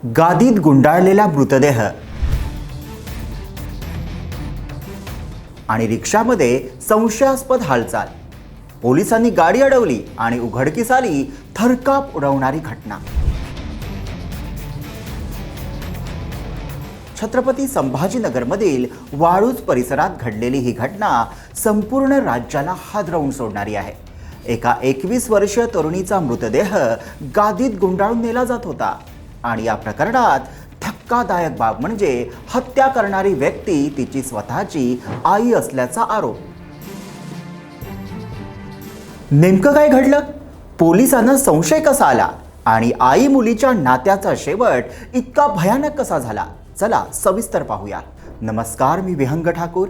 गादीत गुंडाळलेला मृतदेह आणि रिक्षामध्ये संशयास्पद हालचाल. पोलिसांनी गाडी अडवली आणि उघडकीस आली थरकाप उडवणारी घटना. छत्रपती संभाजीनगरमधील वाळूज परिसरात घडलेली ही घटना संपूर्ण राज्याला हादरवून सोडणारी आहे. एका 21 वर्षीय तरुणीचा मृतदेह गादीत गुंडाळून नेला जात होता आणि या प्रकरणात धक्कादायक बाब म्हणजे हत्या करणारी व्यक्ती तिची स्वतःची आई असल्याचा आरोप. नेमकं काय घडलं? पोलिसांना संशय कसा आला आणि आई मुलीच्या नात्याचा शेवट इतका भयानक कसा झाला? चला सविस्तर पाहूया. नमस्कार, मी विहंग ठाकूर.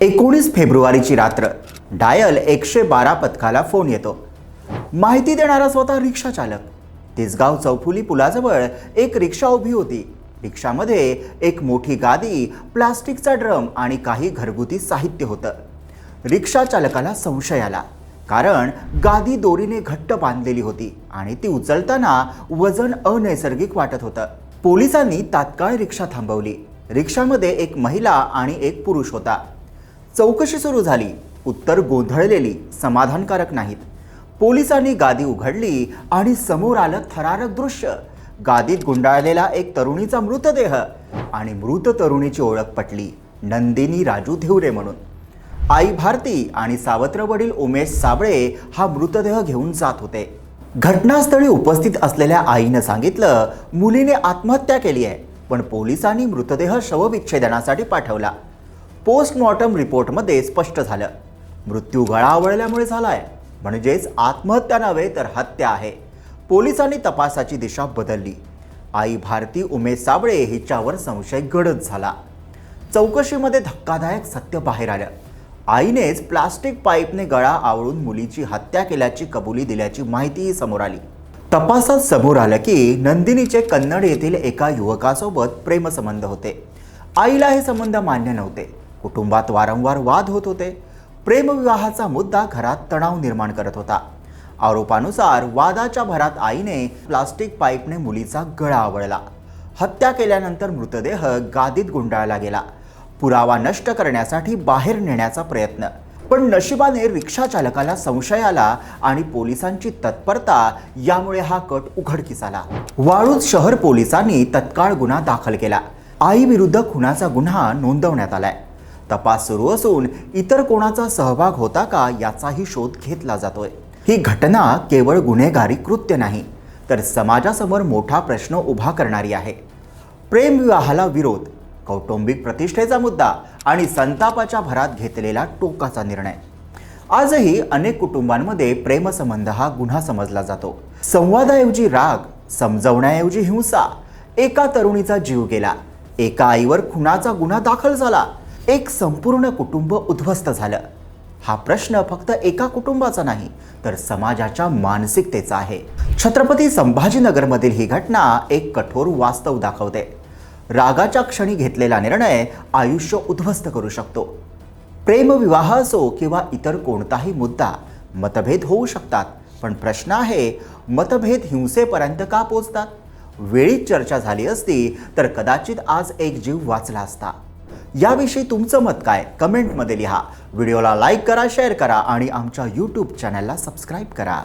19 फेब्रुवारीची रात्र. डायल 112 पथकाला फोन येतो. माहिती देणारा स्वतः रिक्षा चालक. तिसगाव चौफुली पुलाजवळ एक रिक्षा उभी होती. रिक्षामध्ये एक मोठी गादी, प्लास्टिकचा ड्रम आणि काही घरगुती साहित्य होतं. रिक्षा चालकाला संशय आला, कारण गादी दोरीने घट्ट बांधलेली होती आणि ती उचलताना वजन अनैसर्गिक वाटत होतं. पोलिसांनी तात्काळ रिक्षा थांबवली. रिक्षामध्ये एक महिला आणि एक पुरुष होता. चौकशी सुरू झाली. उत्तर गोंधळलेली, समाधानकारक नाहीत. पोलिसांनी गादी उघडली आणि समोर आलं थरारक दृश्य. गादीत गुंडाळलेला एक तरुणीचा मृतदेह आणि मृत तरुणीची ओळख पटली, नंदिनी राजू धिवरे म्हणून. आई भारती आणि सावत्र वडील उमेश साबळे हा मृतदेह घेऊन जात होते. घटनास्थळी उपस्थित असलेल्या आईनं सांगितलं, मुलीने आत्महत्या केली आहे, पण पोलिसांनी मृतदेह शवविच्छेदनासाठी पाठवला. पोस्टमॉर्टम रिपोर्टमध्ये स्पष्ट झालं, मृत्यू गळा आवळल्यामुळे झालाय, म्हणजेच आत्महत्या नव्हे तर हत्या आहे. पोलिसांनी तपासाची दिशा बदलली. आई भारती उमेश साबळे हिच्यावर संशय गडद झाला. चौकशीमध्ये धक्कादायक सत्य बाहेर आलं. आईनेच प्लास्टिक पाईपने गळा आवळून मुलीची हत्या केल्याची कबुली दिल्याची माहितीही समोर आली. तपासात समोर आलं की नंदिनीचे कन्नड येथील एका युवकासोबत प्रेमसंबंध होते. आईला हे संबंध मान्य नव्हते. कुटुंबात वारंवार वाद होत होते. प्रेमविवाहाचा मुद्दा घरात तणाव निर्माण करत होता. आरोपानुसार वादाच्या भरात आईने प्लास्टिक पाईपने मुलीचा गळा आवळला. हत्या केल्यानंतर मृतदेह गादीत गुंडाळला गेला. पुरावा नष्ट करण्यासाठी बाहेर नेण्याचा प्रयत्न. पण नशिबाने रिक्षा चालकाला संशय आला आणि पोलिसांची तत्परता यामुळे हा कट उघडकीस आला. वाळूज शहर पोलिसांनी तत्काळ गुन्हा दाखल केला. आई विरुद्ध खुनाचा गुन्हा नोंदवण्यात आलाय. तपास सुरू असून इतर कोणाचा सहभाग होता का याचाही शोध घेतला जातोय. ही घटना केवळ गुन्हेगारी कृत्य नाही, तर समाजासमोर मोठा प्रश्न उभा करणारी आहे. प्रेमविवाहाला विरोध, कौटुंबिक प्रतिष्ठेचा मुद्दा आणि संतापाच्या भरात घेतलेला टोकाचा निर्णय. आजही अनेक कुटुंबांमध्ये प्रेमसंबंध हा गुन्हा समजला जातो. संवादाऐवजी राग, समजवण्याऐवजी हिंसा. एका तरुणीचा जीव गेला. एका आईवर खुनाचा गुन्हा दाखल झाला. एक संपूर्ण कुटुंब उद्ध्वस्त झालं. हा प्रश्न फक्त एका कुटुंबाचा नाही, तर समाजाच्या मानसिकतेचा आहे. छत्रपती संभाजीनगरमधील ही घटना एक कठोर वास्तव दाखवते. रागाच्या क्षणी घेतलेला निर्णय आयुष्य उद्ध्वस्त करू शकतो. प्रेमविवाह असो किंवा इतर कोणताही मुद्दा, मतभेद होऊ शकतात, पण प्रश्न आहे, मतभेद हिंसेपर्यंत का पोहोचतात? वेळीच चर्चा झाली असती तर कदाचित आज एक जीव वाचला असता. याविषयी तुमचं मत काय? कमेंटमध्ये लिहा. व्हिडिओला लाईक करा, शेअर करा आणि आमच्या YouTube चॅनलला सबस्क्राईब करा.